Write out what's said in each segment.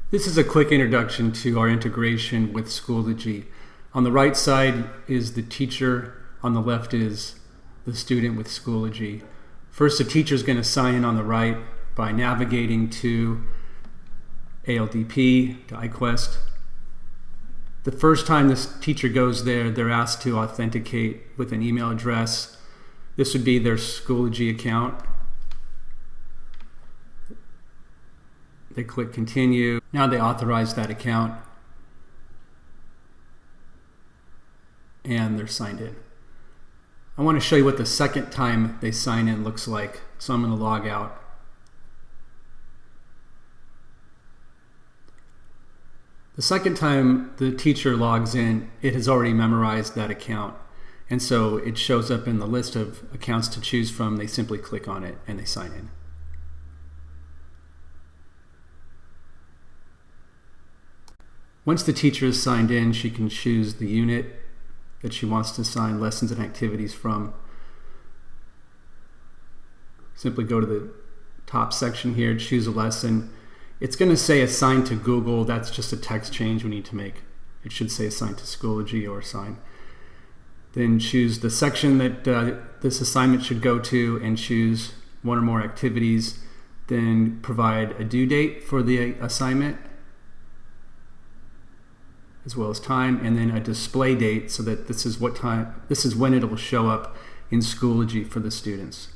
This is a quick introduction to our integration with Schoology. On the right side is the teacher, on the left is the student with Schoology. First, the teacher is going to sign in on the right by navigating to ALDP, to iQuest. The first time this teacher goes there, they're asked to authenticate with an email address. This would be their Schoology account. They click continue. Now they authorize that account and they're signed in. I want to show you what the second time they sign in looks like. So I'm going to log out. The second time the teacher logs in, it has already memorized that account. And so it shows up in the list of accounts to choose from. They simply click on it and they sign in. Once the teacher is signed in, she can choose the unit that she wants to assign lessons and activities from. Simply go to the top section here, choose a lesson. It's going to say assign to Google. That's just a text change we need to make. It should say assign to Schoology or assign. Then choose the section that this assignment should go to and choose one or more activities. Then provide a due date for the assignment, as well as time, and then a display date so that this is when it will show up in Schoology for the students.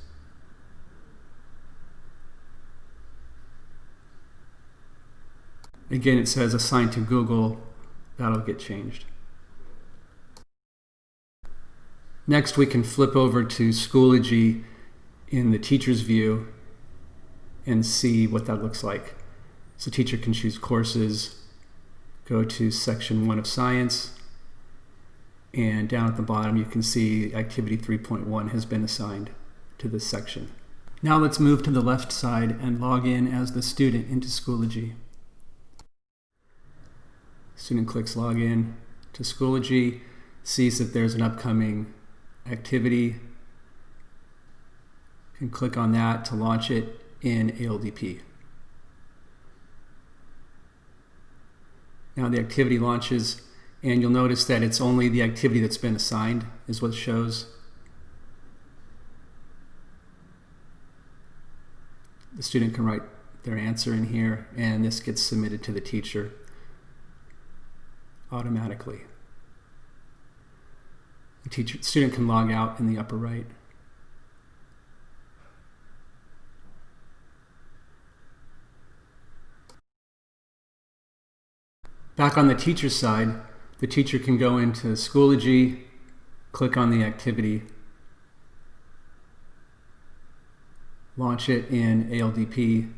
Again, it says assign to Google. That'll get changed. Next, we can flip over to Schoology in the teacher's view and see what that looks like. So the teacher can choose courses, go to section 1 of science, and down at the bottom you can see activity 3.1 has been assigned to this section. Now let's move to the left side and log in as the student into Schoology. Student clicks login to Schoology, sees that there's an upcoming activity, can click on that to launch it in ALDP. Now the activity launches, and you'll notice that it's only the activity that's been assigned is what it shows. The student can write their answer in here, and this gets submitted to the teacher automatically. The student can log out in the upper right. Back on the teacher's side, the teacher can go into Schoology, click on the activity, launch it in ALDP,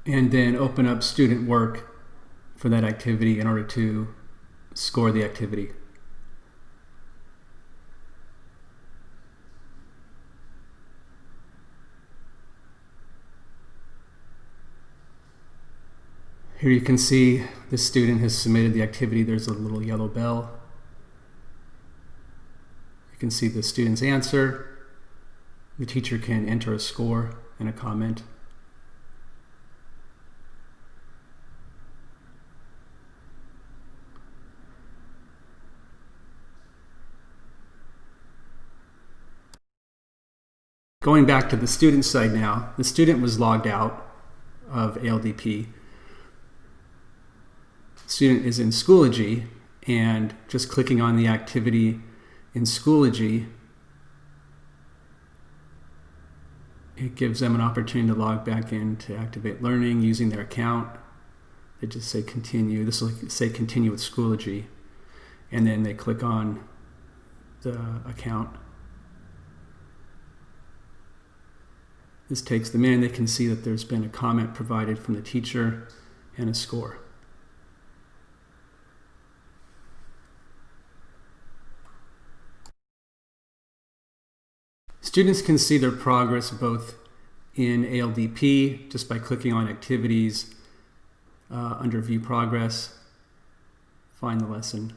and then open up student work for that activity in order to score the activity. Here you can see the student has submitted the activity. There's a little yellow bell. You can see the student's answer. The teacher can enter a score and a comment. Going back to the student side now, the student was logged out of ALDP. Student is in Schoology, and just clicking on the activity in Schoology, it gives them an opportunity to log back in to activate learning using their account. They just say continue. This will say continue with Schoology, and then they click on the account. This takes them in. They can see that there's been a comment provided from the teacher and a score. Students can see their progress both in ALDP just by clicking on activities under view progress, find the lesson,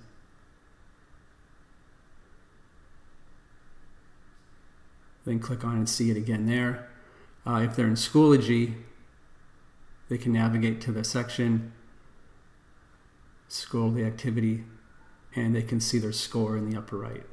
Then click on it and see it again there. If they're in Schoology, they can navigate to the section, scroll the activity, and they can see their score in the upper right.